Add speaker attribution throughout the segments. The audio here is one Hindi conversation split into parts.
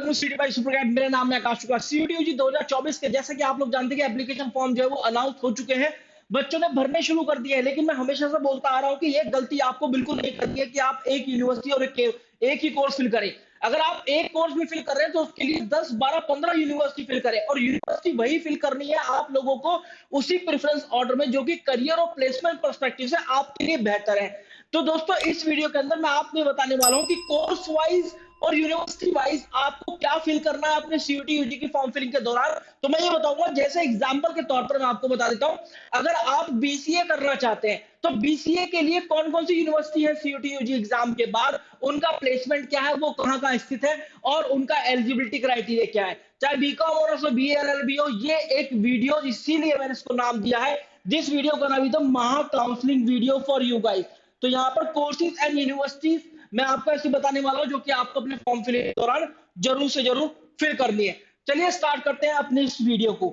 Speaker 1: Welcome to city by super guide. मेरा नाम है आकाश शुक्ला। सीयूटी 2024 के जैसा कि आप लोग जानते हैं कि एप्लीकेशन फॉर्म जो है वो अनाउंस हो चुके हैं, बच्चों ने भरने शुरू कर दिए हैं। लेकिन मैं हमेशा से बोलता आ रहा हूं कि ये गलती आपको बिल्कुल नहीं करनी है कि आप एक यूनिवर्सिटी और एक ही कोर्स फिल करें। अगर आप एक कोर्स भी फिल कर रहे हैं तो उसके लिए 10 12 15 यूनिवर्सिटी फिल करें, और यूनिवर्सिटी वही फिल करनी है आप लोगों को उसी प्रेफरेंस ऑर्डर में जो कि करियर और प्लेसमेंट पर्सपेक्टिव से आपके लिए बेहतर है। तो दोस्तों, इस वीडियो के अंदर मैं आपको बताने वाला हूं कि कोर्स वाइज और यूनिवर्सिटी वाइज आपको क्या फिल करना है अपने सीयूटी यूजी की फॉर्म फिलिंग के दौरान। तो मैं ये बताऊंगा, जैसे एग्जांपल के तौर पर मैं आपको बता देता हूं। अगर आप बीसीए करना चाहते हैं तो बीसीए के लिए कौन कौन सी यूनिवर्सिटी है सीयूटी यूजी एग्जाम के बाद, उनका प्लेसमेंट क्या है, वो कहां कहां स्थित है, और उनका एलिजिबिलिटी क्राइटेरिया क्या है। चाहे बीकॉम ऑनर्स हो, बीए एलएलबी हो, ये एक वीडियो इसीलिए मैंने इसको नाम दिया है, जिस वीडियो का नाम है तो महा counselling video for you guys. तो यहाँ पर कोर्सेज एंड यूनिवर्सिटीज मैं आपको ऐसे बताने वाला हूं जो कि आपको अपने फॉर्म फिलिंग के दौरान जरूर से जरूर फिल करनी है। चलिए स्टार्ट करते हैं अपने इस वीडियो को।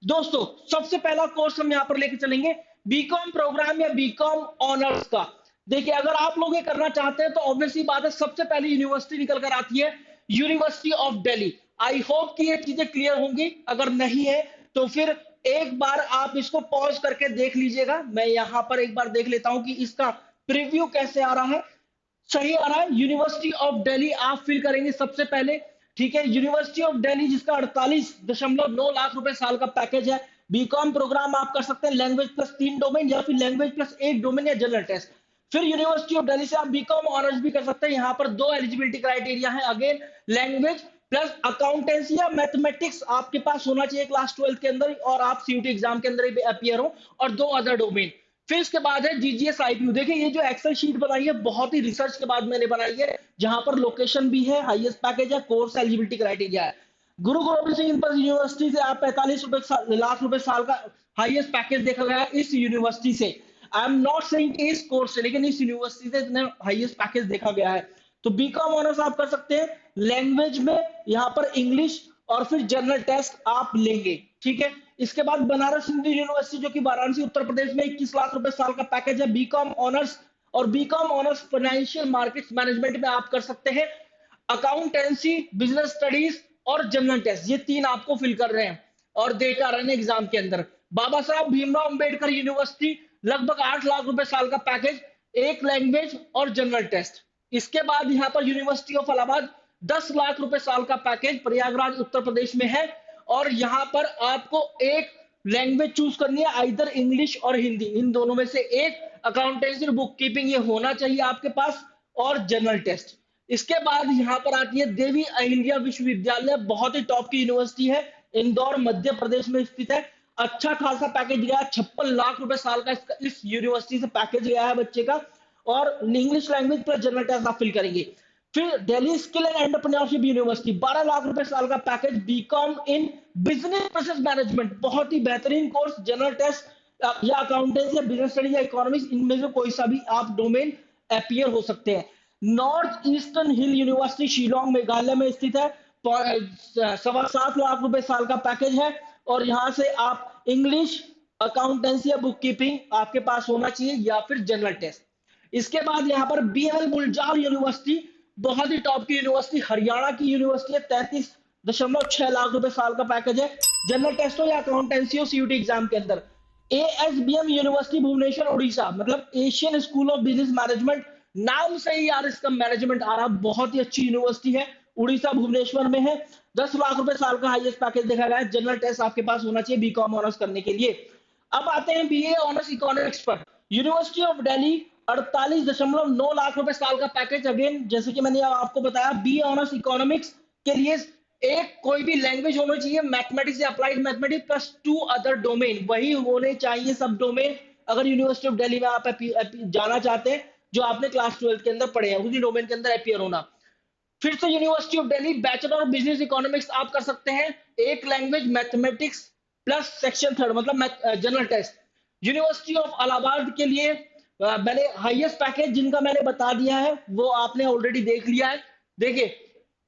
Speaker 1: दोस्तों, सबसे पहला कोर्स हम यहाँ पर लेके चलेंगे बीकॉम प्रोग्राम या बीकॉम ऑनर्स का। देखिए, अगर आप लोग ये करना चाहते हैं तो ऑब्वियसली बात है, सबसे पहली यूनिवर्सिटी निकल कर आती है university of Delhi. I hope कि ये चीजें क्लियर होंगी। अगर नहीं है तो फिर एक बार आप इसको पॉज करके देख लीजिएगा। मैं यहाँ पर एक बार देख लेता हूं कि इसका प्रीव्यू कैसे आ रहा है। सही आ रहा है। यूनिवर्सिटी ऑफ दिल्ली आप फिल करेंगे सबसे पहले। ठीक है, यूनिवर्सिटी ऑफ दिल्ली जिसका 48.9 लाख रुपए साल का पैकेज है। बीकॉम प्रोग्राम आप कर सकते हैं लैंग्वेज प्लस 3 डोमेन, या फिर लैंग्वेज प्लस 1 डोमेन, या जनरल टेस्ट। फिर यूनिवर्सिटी ऑफ दिल्ली से आप बीकॉम ऑनर्स भी कर सकते हैं। यहाँ पर दो एलिजिबिलिटी क्राइटेरिया है, अगेन लैंग्वेज प्लस अकाउंटेंसी या मैथमेटिक्स आपके पास होना चाहिए क्लास 12 के अंदर, और आप सीयूटी एग्जाम के अंदर भी अपियर हो, और दो अदर डोमेन। फिर इसके बाद है जीजीएस आईपीयू। देखिए, ये जो एक्सेल शीट बनाई है बहुत ही रिसर्च के बाद मैंने बनाई है, जहां पर लोकेशन भी है, हाईएस्ट पैकेज है, कोर्स एलिजिबिलिटी क्राइटेरिया है। गुरु गोविंद सिंह यूनिवर्सिटी से आप 45 लाख रुपए साल का हाईएस्ट पैकेज देखा गया है इस यूनिवर्सिटी से। आई एम नॉट सेइंग इस कोर्स से, लेकिन इस यूनिवर्सिटी से इतने हाईएस्ट पैकेज देखा गया है। तो बीकॉम ऑनर्स आप कर सकते हैं लैंग्वेज में, यहाँ पर इंग्लिश, और फिर जनरल टेस्ट आप लेंगे। ठीक है, इसके बाद बनारस हिंदू यूनिवर्सिटी जो कि वाराणसी उत्तर प्रदेश में 21 लाख रुपए साल का पैकेज है बीकॉम ऑनर्स। और BCom honours financial markets management में आप कर सकते हैं अकाउंटेंसी, बिजनेस स्टडीज और जनरल टेस्ट। ये तीन आपको फिल कर रहे हैं और देकर रहे हैं एग्जाम के अंदर। बाबा साहब भीमराव अंबेडकर यूनिवर्सिटी लगभग 8 लाख रुपए साल का पैकेज, एक लैंग्वेज और जनरल टेस्ट। इसके बाद यहाँ पर यूनिवर्सिटी ऑफ इलाहाबाद 10 लाख रुपए साल का पैकेज प्रयागराज उत्तर प्रदेश में है, और यहाँ पर आपको एक लैंग्वेज चूज करनी है, आइदर इंग्लिश और हिंदी, इन दोनों में से एक। अकाउंटेंसी, बुक कीपिंग ये होना चाहिए आपके पास, और जनरल टेस्ट। इसके बाद यहाँ पर आती है देवी अहिल्या विश्वविद्यालय, बहुत ही टॉप की यूनिवर्सिटी है, इंदौर मध्य प्रदेश में स्थित है। अच्छा खासा पैकेज गया है, 56 लाख रुपए साल का इस यूनिवर्सिटी से पैकेज गया है बच्चे का, और English language plus general test आप फिल करेंगे। फिर Delhi skill and entrepreneurship university 12 lakh रुपए साल का package, BCom in business process management, बहुत ही बेहतरीन कोर्स। जनरल टेस्ट या अकाउंटेंसी या बिजनेस स्टडी या इकोनॉमिक्स, इनमें से कोई सा भी आप डोमेन अपियर हो सकते हैं। North eastern hill university Shillong Meghalaya में स्थित है, 7.25 लाख रुपए साल का पैकेज है, और यहां से आप इंग्लिश, अकाउंटेंसी या बुक कीपिंग आपके पास होना चाहिए, या फिर जनरल टेस्ट। इसके बाद यहाँ पर बीएल गुलजार यूनिवर्सिटी, बहुत ही टॉप की यूनिवर्सिटी, हरियाणा की यूनिवर्सिटी है, 33.6 लाख रुपए साल का पैकेज है, जनरल टेस्ट हो या अकाउंटेंसी हो सीयूटी एग्जाम के अंदर। एएसबीएम यूनिवर्सिटी भुवनेश्वर उड़ीसा, मतलब Asian school of business management, नाम से ही यार इसका मैनेजमेंट आ रहा, बहुत ही अच्छी यूनिवर्सिटी है, उड़ीसा भुवनेश्वर में है। 10 लाख रुपए साल का हाईएस्ट पैकेज देखा गया है, जनरल टेस्ट आपके पास होना चाहिए बीकॉम ऑनर्स करने के लिए। अब आते हैं बीए ऑनर्स इकोनॉमिक्स पर। यूनिवर्सिटी ऑफ दिल्ली 48.9 लाख रुपए साल का पैकेज, अगेन जैसे कि मैंने आपको बताया, बी ऑनर्स इकोनॉमिक्स के लिए एक कोई भी लैंग्वेज होना चाहिए, मैथमेटिक्स या applied mathematics plus 2 other domain, वही होने चाहिए सब डोमेन अगर यूनिवर्सिटी ऑफ दिल्ली में आप जाना चाहते हैं, जो आपने क्लास 12 के अंदर पढ़े हैं, उसी डोमेन के अंदर अपियर होना। फिर से university of Delhi bachelor of business economics आप कर सकते हैं, एक लैंग्वेज, मैथमेटिक्स प्लस सेक्शन 3 मतलब general test. University of Allahabad के लिए मैंने हाईएस्ट पैकेज जिनका मैंने बता दिया है वो आपने ऑलरेडी देख लिया है। देखिए,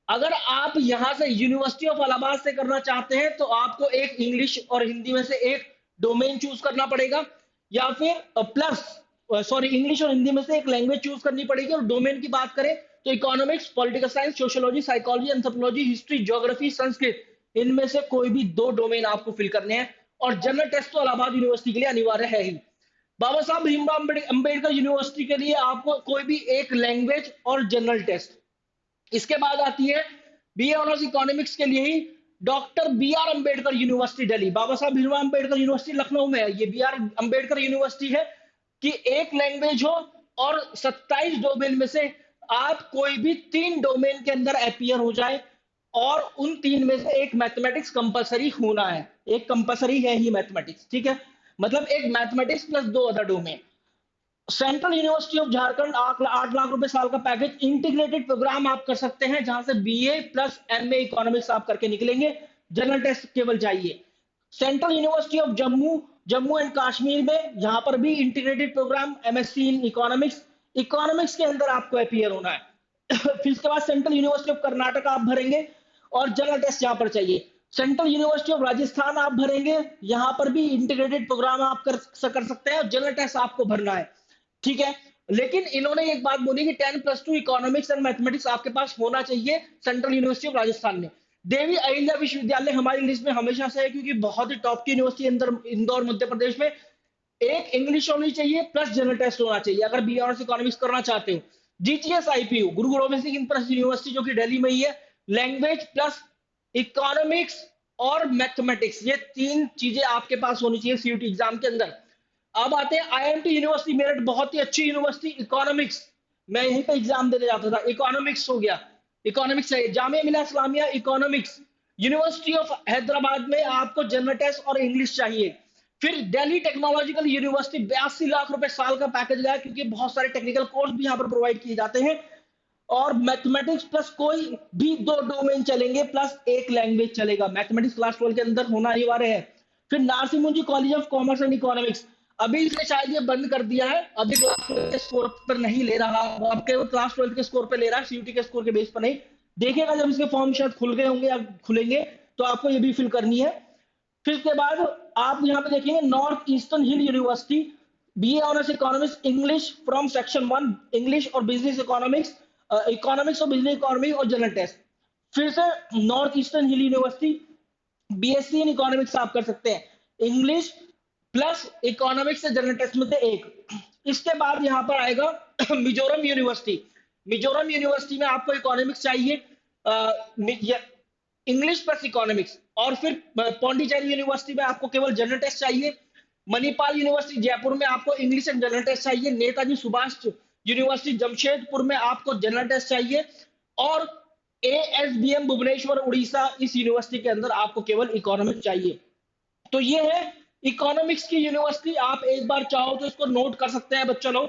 Speaker 1: अगर आप यहां से यूनिवर्सिटी ऑफ इलाहाबाद से करना चाहते हैं तो आपको एक इंग्लिश और हिंदी में से एक डोमेन चूज करना पड़ेगा, या फिर प्लस इंग्लिश और हिंदी में से एक लैंग्वेज चूज करनी पड़ेगी। और डोमेन की बात करें तो economics, political science, sociology, psychology, anthropology, history, geography, Sanskrit, इनमें से कोई भी 2 डोमेन आपको फिल करने हैं। और जनरल टेस्ट तो इलाहाबाद यूनिवर्सिटी के लिए अनिवार्य है ही। बाबा साहब भीमराव अंबेडकर यूनिवर्सिटी के लिए आपको कोई भी एक लैंग्वेज और जनरल टेस्ट। इसके बाद आती है बीए ऑनर्स इकोनॉमिक्स के लिए ही doctor B R Ambedkar university Delhi. Baba Saheb Bhimrao Ambedkar university Lucknow में है। ये बी आर अंबेडकर यूनिवर्सिटी है कि एक लैंग्वेज हो और 27 डोमेन में से आप कोई भी 3 डोमेन के अंदर अपियर हो जाए, और उन 3 में से एक मैथमेटिक्स कंपलसरी होना है। एक कंपलसरी है ही मैथमेटिक्स, ठीक है, मतलब एक mathematics plus 2 other domain. Central university of Jharkhand 8 lakh रुपए साल का पैकेज, इंटीग्रेटेड प्रोग्राम आप कर सकते हैं जहां से बीए प्लस एमए इकोनॉमिक्स आप करके निकलेंगे। जनरल टेस्ट केवल चाहिए। Central university of Jammu and Kashmir में, यहां पर भी integrated programme MSc in economics, economics के अंदर आपको अपीयर होना है। फिर इसके बाद सेंट्रल यूनिवर्सिटी ऑफ कर्नाटक आप भरेंगे और जनरल टेस्ट यहां पर चाहिए। सेंट्रल यूनिवर्सिटी ऑफ राजस्थान आप भरेंगे, यहां पर भी इंटीग्रेटेड प्रोग्राम आप कर सकते हैं और जनरल टेस्ट आपको भरना है, ठीक है। लेकिन इन्होंने एक बात बोली कि 10+2 इकोनॉमिक्स एंड मैथमेटिक्स आपके पास होना चाहिए सेंट्रल यूनिवर्सिटी ऑफ राजस्थान में। देवी अहिल्या विश्वविद्यालय हमारी लिस्ट में हमेशा से है क्योंकि बहुत ही टॉप की यूनिवर्सिटी इंदौर मध्य प्रदेश में। एक इंग्लिश होनी चाहिए प्लस जनरल टेस्ट होना चाहिए अगर बी ऑनर्स इकोनॉमिक्स करना चाहते हो। जीटीएस आईपीयू गुरु गोविंद सिंह इंटरनेशनल यूनिवर्सिटी जो कि दिल्ली में ही है, लैंग्वेज प्लस इकोनॉमिक्स और मैथमेटिक्स, ये 3 चीजें आपके पास होनी चाहिए सीयूटी एग्जाम के अंदर। अब आते हैं आईएमटी यूनिवर्सिटी मेरठ, बहुत ही अच्छी यूनिवर्सिटी, इकोनॉमिक्स, मैं यहीं पे एग्जाम देने जाता था। इकोनॉमिक्स हो गया, इकोनॉमिक्स है। Jamia Millia Islamia economics. University of Hyderabad में आपको जनरल टेस्ट और इंग्लिश चाहिए। फिर दिल्ली टेक्नोलॉजिकल यूनिवर्सिटी 82 लाख रुपए साल का पैकेज गया क्योंकि बहुत सारे टेक्निकल कोर्स भी यहाँ पर प्रोवाइड किए जाते हैं। और मैथमेटिक्स प्लस कोई भी 2 डोमेन चलेंगे प्लस एक लैंग्वेज चलेगा। मैथमेटिक्स क्लास 12 के अंदर होना अनिवार्य है। फिर नारसिंह मुंजी college of commerce and economics, अभी इसने शायद ये बंद कर दिया है, अभी क्लास 12 के स्कोर पर नहीं ले रहा, आपके वो क्लास 12 के स्कोर पर ले रहा है, सीयूटी के स्कोर के बेस पर नहीं। देखिएगा जब इसके फॉर्म शायद खुल गए होंगे या खुलेंगे तो आपको ये भी फिल करनी है। फिर उसके बाद आप यहाँ पे देखेंगे north eastern hill university, BA honours economics English from section 1 English और बिजनेस इकोनॉमिक्स, इकोनॉमिक्स और बिजनेस इकोनॉमिक्स और जनरल टेस्ट। फिर से north eastern hill university BSc in economics आप कर सकते हैं, इंग्लिश प्लस इकोनॉमिक्स से जनरल टेस्ट में से एक। इसके बाद यहाँ पर आएगा मिजोरम यूनिवर्सिटी। मिजोरम यूनिवर्सिटी में आपको इकोनॉमिक्स चाहिए, इंग्लिश प्लस इकोनॉमिक्स। और फिर पौंडीचेरी यूनिवर्सिटी में आपको केवल जनरल टेस्ट चाहिए। मणिपाल यूनिवर्सिटी जयपुर में आपको इंग्लिश एंड जनरल टेस्ट चाहिए। नेताजी सुभाष यूनिवर्सिटी जमशेदपुर में आपको जनरल टेस्ट चाहिए। और एएसबीएम भुवनेश्वर उड़ीसा, इस यूनिवर्सिटी के अंदर आपको केवल इकोनॉमिक्स चाहिए। तो ये है इकोनॉमिक्स की यूनिवर्सिटी। आप एक बार चाहो तो इसको नोट कर सकते हैं बच्चा लोग,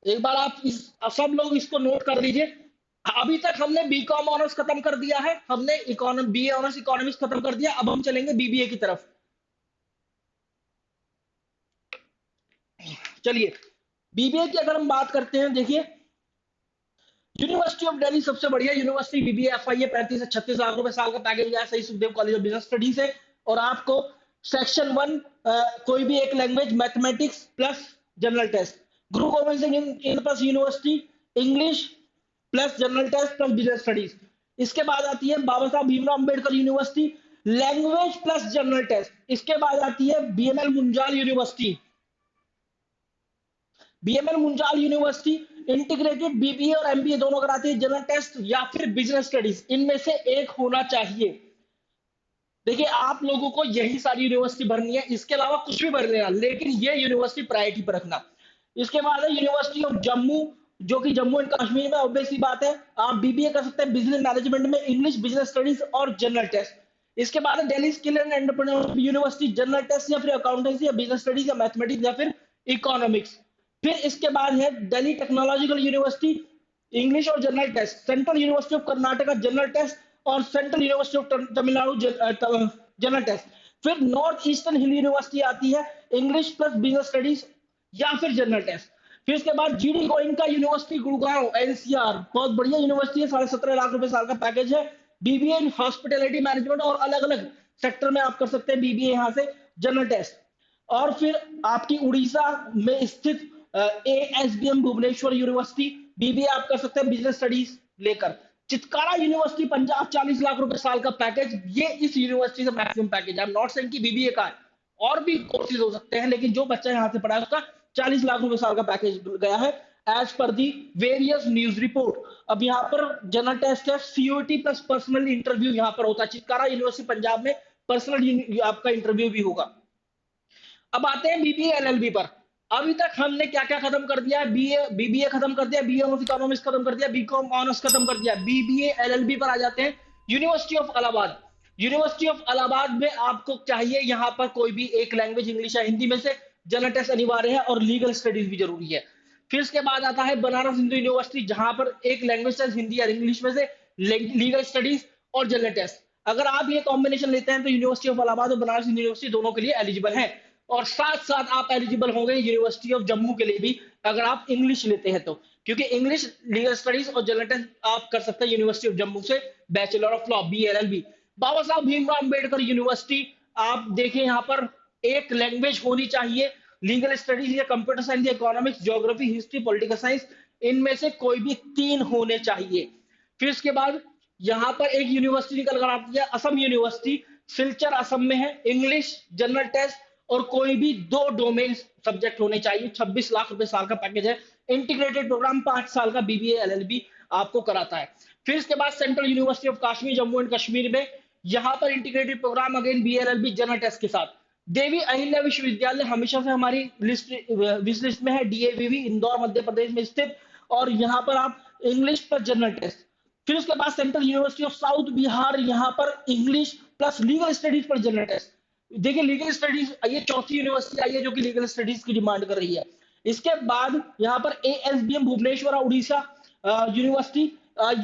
Speaker 1: एक बार आप सब लोग इसको नोट कर लीजिए। अभी तक हमने बीकॉम ऑनर्स खत्म कर दिया है, हमने बीए ऑनर्स इकोनॉमिक्स खत्म कर दिया, अब हम चलेंगे बीबीए की तरफ। चलिए बीबीए की अगर हम बात करते हैं, देखिए यूनिवर्सिटी ऑफ दिल्ली सबसे बढ़िया यूनिवर्सिटी, बीबीए एफआईए 35 से 36 लाख रुपए साल का पैकेज गया, सही Sukhdev college of business studies है। और आपको सेक्शन 1 कोई भी एक language, mathematics plus general test. Guru Gobind Singh international university English plus general test plus business studies. इसके बाद आती है Baba Saheb Bhimrao Ambedkar university language plus general test. इसके बाद आती है BML Munjal university, BML Munjal university integrated BBA और एमबीए दोनों कराती है, जनरल टेस्ट या फिर बिजनेस स्टडीज, इनमें से एक होना चाहिए। देखिए आप लोगों को यही सारी यूनिवर्सिटी भरनी है, इसके अलावा कुछ भी भर लेना, लेकिन ये यूनिवर्सिटी प्रायोरिटी पर रखना। इसके बाद है यूनिवर्सिटी ऑफ जम्मू, जो कि जम्मू एंड कश्मीर में, ऑब्वियस सी बात है आप बीबीए कर सकते हैं बिजनेस मैनेजमेंट में, इंग्लिश बिजनेस स्टडीज और जनरल टेस्ट। इसके बाद है Delhi skill and entrepreneurship university, general test या फिर अकाउंटेंसी या बिजनेस स्टडीज या मैथमेटिक्स या फिर इकोनॉमिक्स। फिर इसके बाद है दिल्ली टेक्नोलॉजिकल यूनिवर्सिटी इंग्लिश और general test, central university of Karnataka general test और central university of Tamil Nadu general test. फिर नॉर्थ ईस्टर्न हिल यूनिवर्सिटी आती है इंग्लिश प्लस बिजनेस स्टडीज या फिर जनरल टेस्ट। फिर इसके बाद GD Goenka university Gurgaon NCR, बहुत बढ़िया यूनिवर्सिटी है, 17.5 लाख रुपए साल का पैकेज है। बीबीए इन हॉस्पिटैलिटी मैनेजमेंट और अलग अलग सेक्टर में आप कर सकते हैं बीबीए यहाँ से, जनरल टेस्ट। और फिर आपकी उड़ीसा में स्थित ASBM भुवनेश्वर यूनिवर्सिटी, बीबीए आप कर सकते हैं बिजनेस स्टडीज लेकर। चितकारा यूनिवर्सिटी पंजाब 40 लाख रुपए साल का पैकेज, ये इस यूनिवर्सिटी का मैक्सिमम पैकेज है। नॉट सेइंग कि बीबीए का है, और भी कोर्सेज हो सकते हैं, लेकिन जो बच्चा यहाँ से पढ़ा है उसका 40 लाख रुपए साल का पैकेज गया है as per the various news report. अब यहाँ पर जनरल टेस्ट है, सीओटी प्लस पर्सनल इंटरव्यू यहाँ पर होता है। चितकारा यूनिवर्सिटी पंजाब में पर्सनल आपका इंटरव्यू भी होगा। अब आते हैं बीबीए एलएलबी पर। अभी तक हमने क्या क्या खत्म कर दिया? बीबीए खत्म कर दिया, बीए ऑफ इकोनॉमिक्स खत्म कर दिया, बीकॉम ऑनर्स खत्म कर दिया। बीबीए एलएलबी पर आ जाते हैं। University of Allahabad, university of Allahabad में आपको चाहिए यहाँ पर कोई भी एक लैंग्वेज, इंग्लिश या हिंदी में से। जनरल टेस्ट अनिवार्य है और लीगल स्टडीज भी जरूरी है। फिर इसके बाद आता है बनारस हिंदू यूनिवर्सिटी, जहां पर एक लैंग्वेज हिंदी या इंग्लिश में से, लीगल स्टडीज और जनरल टेस्ट। अगर आप ये कॉम्बिनेशन लेते हैं तो यूनिवर्सिटी ऑफ इलाहाबाद और बनारस हिंदू यूनिवर्सिटी दोनों के लिए एलिजिबल है। और साथ साथ आप एलिजिबल होंगे यूनिवर्सिटी ऑफ जम्मू के लिए भी, अगर आप इंग्लिश लेते हैं तो, क्योंकि इंग्लिश, लीगल स्टडीज और जनरल टेस्ट आप कर सकते हैं यूनिवर्सिटी ऑफ जम्मू से, bachelor of law BLLB। Baba Saheb Bhimrao Ambedkar university, आप देखें यहाँ पर एक लैंग्वेज होनी चाहिए, लीगल स्टडीज या कंप्यूटर साइंस या economics, geography, history, political science, इनमें से कोई भी 3 होने चाहिए। फिर इसके बाद यहाँ पर एक यूनिवर्सिटी निकल कर आती है, असम यूनिवर्सिटी, सिलचर असम में है। इंग्लिश, जनरल टेस्ट और कोई भी 2 डोमेन सब्जेक्ट होने चाहिए। 26 लाख रुपए साल का पैकेज है। इंटीग्रेटेड प्रोग्राम 5 साल का बीबीए एलएलबी आपको कराता है। फिर इसके बाद central university of Kashmir, Jammu and Kashmir में, यहाँ पर integrated programme again BLLB general test के साथ। देवी अहिल्या विश्वविद्यालय हमेशा से हमारी विश लिस्ट में है, DAVV इंदौर मध्य प्रदेश में स्थित, और यहाँ पर आप इंग्लिश पर जनरल टेस्ट। फिर उसके बाद central university of south Bihar, यहाँ पर इंग्लिश प्लस लीगल स्टडीज पर जनरल टेस्ट। देखिए लीगल स्टडीज, ये चौथी यूनिवर्सिटी आई है जो कि लीगल स्टडीज की डिमांड कर रही है। इसके बाद यहाँ पर ASBM भुवनेश्वर उड़ीसा यूनिवर्सिटी,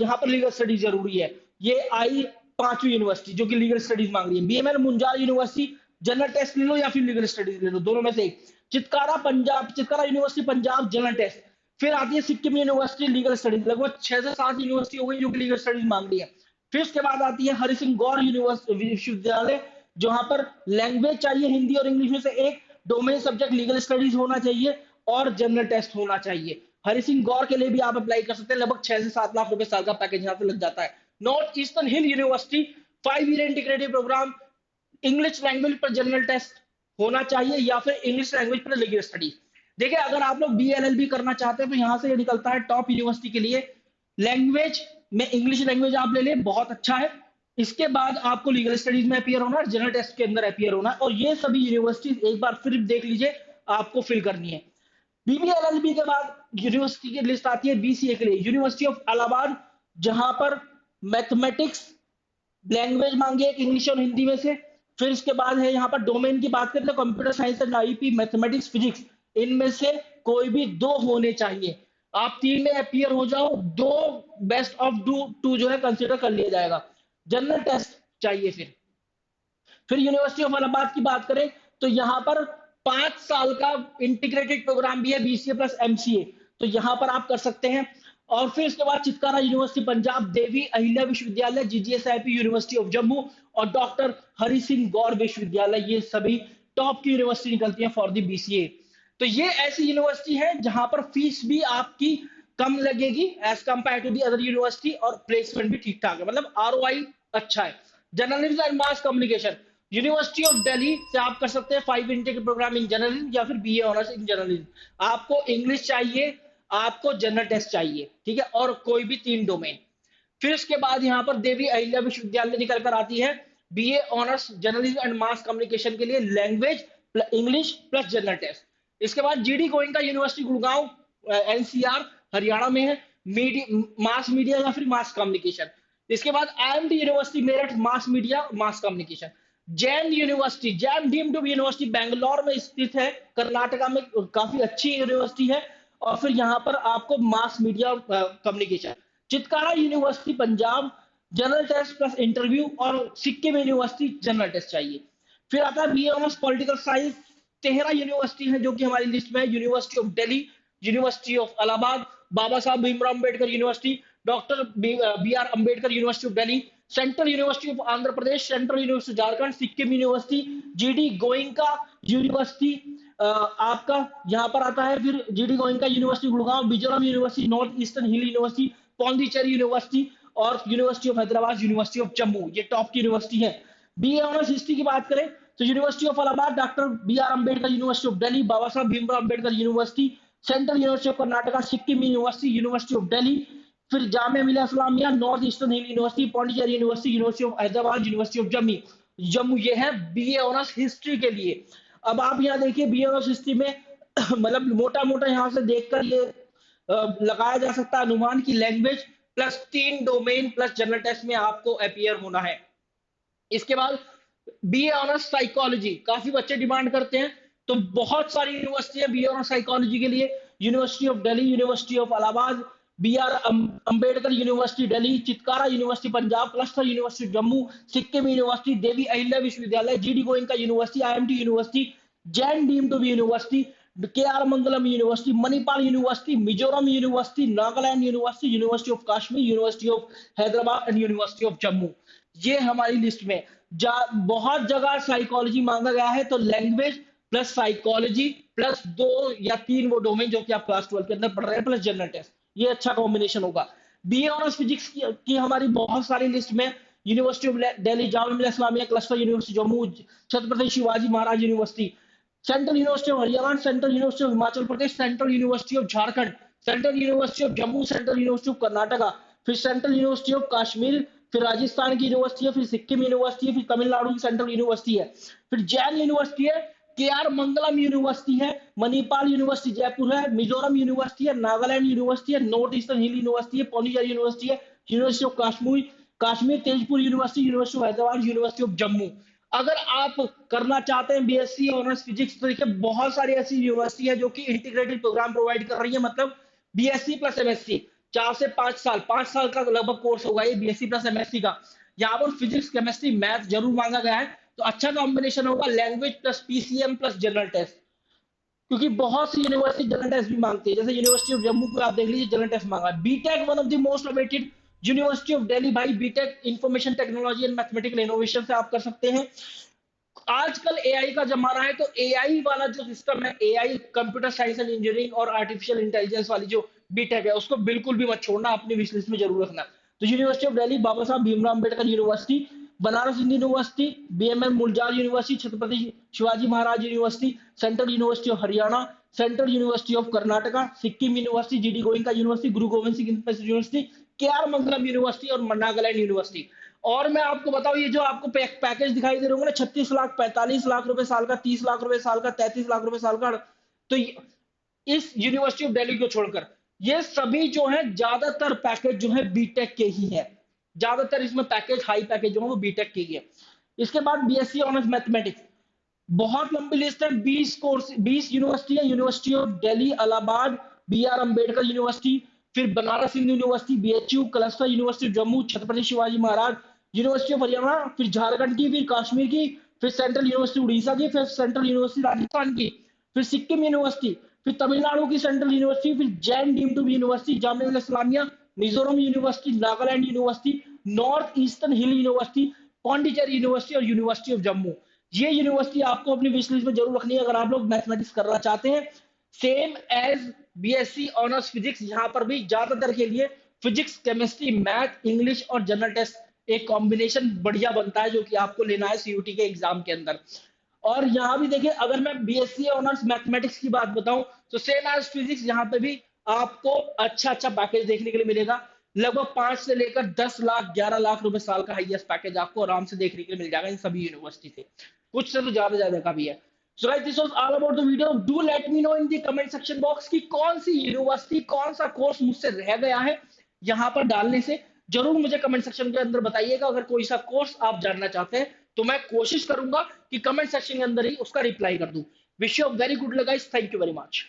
Speaker 1: यहाँ पर लीगल स्टडीज जरूरी है। ये आई 5वीं यूनिवर्सिटी जो कि लीगल स्टडीज मांग रही है। BML मुंजार यूनिवर्सिटी, जनरल टेस्ट ले लो या फिर लीगल स्टडीज ले लो, दोनों में से एक। Chitkara Punjab, Chitkara university Punjab, general test. फिर आती है सिक्किम यूनिवर्सिटी, लीगल स्टडीज। लगभग 6 से 7 यूनिवर्सिटी हो गई जो कि लीगल स्टडीज मांग रही है। फिर उसके बाद आती है हरि सिंह गौर विश्वविद्यालय, जहां पर लैंग्वेज चाहिए हिंदी और इंग्लिश में से एक, डोमेन सब्जेक्ट लीगल स्टडीज होना चाहिए और जनरल टेस्ट होना चाहिए। हरि सिंह गौर के लिए भी आप अप्लाई कर सकते हैं। लगभग 6 से 7 लाख रुपए साल का पैकेज यहाँ पे लग जाता है। North eastern hill university, 5 year integrated programme, English language पर जनरल टेस्ट होना चाहिए या फिर इंग्लिश लैंग्वेज पर लीगल स्टडीज। देखिए अगर आप लोग BLLB करना चाहते हैं तो यहाँ से ये निकलता है टॉप यूनिवर्सिटी के लिए। लैंग्वेज में इंग्लिश लैंग्वेज आप ले लें, बहुत अच्छा है। इसके बाद आपको लीगल स्टडीज में अपीयर होना है, जनरल टेस्ट के अंदर अपीयर होना है, और ये सभी यूनिवर्सिटीज एक बार फिर देख लीजिए, आपको फिल करनी है। BBLLB के बाद यूनिवर्सिटी की लिस्ट आती है BCA के लिए। यूनिवर्सिटी ऑफ इलाहाबाद, जहां पर मैथमेटिक्स लैंग्वेज मांगी है, इंग्लिश और हिंदी में से। फिर इसके बाद है यहाँ पर डोमेन की बात करें तो computer science and IEP, mathematics, physics, इनमें से कोई भी 2 होने चाहिए। आप 3 में अपीयर हो जाओ, 2 बेस्ट ऑफ 2 जो है कंसिडर कर लिया जाएगा। जनरल टेस्ट चाहिए। फिर यूनिवर्सिटी ऑफ इलाहाबाद की बात करें तो यहाँ पर 5 साल का इंटीग्रेटेड प्रोग्राम भी है, BCA प्लस MCA, तो यहाँ पर आप कर सकते हैं। और फिर इसके बाद चितकारा यूनिवर्सिटी पंजाब, देवी अहिल्या विश्वविद्यालय, GGSIP यूनिवर्सिटी ऑफ जम्मू और डॉक्टर हरि सिंह गौर विश्वविद्यालय, ये सभी टॉप की यूनिवर्सिटी निकलती है फॉर दी BCA। तो ये ऐसी यूनिवर्सिटी है जहां पर फीस भी आपकी कम लगेगी as compare to the other university, और प्लेसमेंट भी ठीक ठाक है, मतलब ROI अच्छा है। Journalism and mass communication, university of Delhi से आप कर सकते हैं 5 इंटेक प्रोग्राम इन जर्नलिज्म या फिर BA ऑनर्स इन जर्नलिज्म। आपको इंग्लिश चाहिए, आपको जनरल टेस्ट चाहिए, ठीक है, और कोई भी 3 डोमेन। फिर इसके बाद यहाँ पर देवी अहिल्या विश्वविद्यालय निकल कर आती है BA honours journalism and mass communication के लिए, language English plus general test. इसके बाद GD Goenka university Gurgaon, NCR Haryana में है, मास मीडिया या फिर मास कम्युनिकेशन। इसके बाद IMD university Meerut, mass media mass communication. Jain university, Jain deemed to be university Bangalore में स्थित है, कर्नाटका में, काफी अच्छी यूनिवर्सिटी है, और फिर यहाँ पर आपको mass media communication. Chitkara university Punjab, general test plus interview, और सिक्किम यूनिवर्सिटी जनरल टेस्ट चाहिए। फिर आता है BA honours political science, 13 university है जो कि हमारी लिस्ट में है। University of Delhi, university of Allahabad, Baba Saheb Bhimrao Ambedkar university, doctor BR Ambedkar university of Delhi, central university of Andhra Pradesh, central university Jharkhand, Sikkim university, GD Goenka university, आपका यहाँ पर आता है फिर GD Goenka university Gurgaon, Mizoram university, north eastern hill university, Pondicherry university और university of Hyderabad, university of Jammu, ये टॉप की यूनिवर्सिटी है। बीए ऑनर्स हिस्ट्री की बात करें तो university of Allahabad, doctor B R Ambedkar university of Delhi, Baba Saheb Bhimrao Ambedkar university, central university of Karnataka, Sikkim university, university of Delhi, फिर Jamia Millia Islamia, north eastern hill university, Pondicherry university, university of Hyderabad, university of Jammu. Jammu ये है बीए ऑनर्स हिस्ट्री के लिए। अब आप यहाँ देखिए बीए ऑनर्स हिस्ट्री में मतलब मोटा मोटा यहाँ से देखकर ये लगाया जा सकता है अनुमान की language plus 3 domain plus general test में आपको अपीयर होना है। इसके बाद बीए ऑनर्स साइकोलॉजी, काफी बच्चे डिमांड करते हैं, तो बहुत सारी यूनिवर्सिटी है बीए ऑनर्स साइकोलॉजी के लिए। University of Delhi, university of Allahabad, B R Ambedkar university Delhi, Chitkara university Punjab, cluster university Jammu, Sikkim university, Devi Ahilya Vishwavidyalaya, GD Goenka university, IMT university, Jain deem to be university, K R Mangalam university, Manipal university, Mizoram university, Nagaland university, university of Kashmir, university of Hyderabad and university of Jammu. ये हमारी लिस्ट में बहुत जगह साइकोलॉजी मांगा गया है, तो लैंग्वेज प्लस साइकोलॉजी प्लस 2 या 3 वो डोमेन जो कि आप क्लास 12 के अंदर पढ़ रहे हैं प्लस जनरल टेस्ट, ये अच्छा कॉम्बिनेशन होगा। बीए ऑनर्स फिजिक्स की हमारी बहुत सारी लिस्ट में university of Delhi, Jamia Millia Islamia, cluster university Jammu, Chhatrapati Shivaji Maharaj university, central university of Haryana, central university of Himachal Pradesh, central university of Jharkhand, central university of Jammu, central university of Karnataka, फिर सेंट्रल यूनिवर्सिटी ऑफ कश्मीर, फिर राजस्थान की यूनिवर्सिटी है, फिर सिक्किम यूनिवर्सिटी है, फिर तमिलनाडु की सेंट्रल यूनिवर्सिटी है, फिर जैन यूनिवर्सिटी है, के आर मंगलम यूनिवर्सिटी है, मणिपाल यूनिवर्सिटी जयपुर है, मिजोरम यूनिवर्सिटी है, नागालैंड यूनिवर्सिटी है, नॉर्थ ईस्टर्न हिल यूनिवर्सिटी है, पौंडीचेरी यूनिवर्सिटी है, university of Kashmir, Kashmir Tezpur university, university of Hyderabad, university of Jammu. अगर आप करना चाहते हैं बीएससी ऑनर्स फिजिक्स, तो देखिए बहुत सारी ऐसी यूनिवर्सिटी है जो कि इंटीग्रेटेड प्रोग्राम प्रोवाइड कर रही है, मतलब बीएससी प्लस एमएससी 4 से 5 साल का लगभग कोर्स होगा ये बीएससी प्लस एमएससी का। यहाँ पर फिजिक्स केमिस्ट्री मैथ जरूर मांगा गया है, तो अच्छा कॉम्बिनेशन होगा language plus PCM plus general test, क्योंकि बहुत सी यूनिवर्सिटी जनरल टेस्ट भी मांगती है, जैसे यूनिवर्सिटी ऑफ जम्मू को आप देख लीजिए जनरल टेस्ट मांगा है। BTech one of the most awaited university of Delhi, भाई BTech information technology and mathematical innovation से आप कर सकते हैं। आजकल एआई का जमाना है, तो एआई वाला जो सिस्टम है, AI computer science and engineering और आर्टिफिशियल इंटेलिजेंस वाली जो बीटेक है, उसको बिल्कुल भी मत छोड़ना, अपनी विश लिस्ट में जरूर रखना। तो university of Delhi, Baba Saheb Bhimrao Ambedkar university, Banaras Hindu university, BMM Munjal university, Chhatrapati Shivaji Maharaj university, central university of Haryana, central university of Karnataka, Sikkim university, GD Goenka university, Guru Gobind Singh university, K R Mangalam university और नागालैंड यूनिवर्सिटी। और मैं आपको बताऊं, ये जो आपको पैकेज दिखाई दे रहे होंगे ना, 36 लाख, 45 लाख रुपए साल का, 30 लाख रुपए साल का, 33 लाख रुपए साल का, तो इस यूनिवर्सिटी ऑफ दिल्ली को छोड़कर ये सभी जो है ज्यादातर पैकेज जो है बीटेक के ही है, ज्यादातर इसमें पैकेज हाई पैकेज जो है वो बीटेक के ही है। इसके बाद बीएससी ऑनर्स मैथमेटिक्स, बहुत लंबी लिस्ट है, 20 कोर्स, 20 यूनिवर्सिटी है, university of Delhi, Allahabad, B R Ambedkar university, फिर Banaras Hindu university, BHU, cluster university Jammu, Chhatrapati Shivaji Maharaj, university of Haryana, फिर झारखंड की, फिर कश्मीर की, फिर सेंट्रल यूनिवर्सिटी उड़ीसा की, फिर सेंट्रल यूनिवर्सिटी राजस्थान की, फिर सिक्किम यूनिवर्सिटी, फिर तमिलनाडु की सेंट्रल यूनिवर्सिटी, फिर Jain deem to be university, Jamia Millia Islamia, Mizoram university, Nagaland university, north eastern hill university, Pondicherry university और यूनिवर्सिटी ऑफ जम्मू। ये यूनिवर्सिटी आपको अपनी विश लिस्ट में जरूर रखनी है अगर आप लोग मैथमेटिक्स करना चाहते हैं। Same as BSc honours physics, यहाँ पर भी ज्यादातर के लिए फिजिक्स, केमिस्ट्री, मैथ, इंग्लिश और जनरल टेस्ट एक कॉम्बिनेशन बढ़िया बनता है, जो कि आपको लेना है सीयूटी के एग्जाम के अंदर। और यहाँ भी देखिए, अगर मैं बीएससी ऑनर्स मैथमेटिक्स की बात बताऊं, तो सेम एज फिजिक्स, यहाँ पे भी आपको अच्छा अच्छा पैकेज देखने के लिए मिलेगा, लगभग 5 से लेकर 10 लाख 11 लाख रुपए साल का हाईएस्ट पैकेज आपको आराम से देखने के लिए मिल जाएगा इन सभी यूनिवर्सिटी से, कुछ से तो ज्यादा का भी है। So guys, this was all about the video. Do let me know in the comment section box कि कौन सी यूनिवर्सिटी, कौन सा कोर्स मुझसे रह गया है यहाँ पर डालने से, जरूर मुझे कमेंट सेक्शन के अंदर बताइएगा। अगर कोई सा कोर्स आप जानना चाहते हैं तो मैं कोशिश करूंगा कि कमेंट सेक्शन के अंदर ही उसका रिप्लाई कर दूं। Wish you very good luck guys, thank you very much.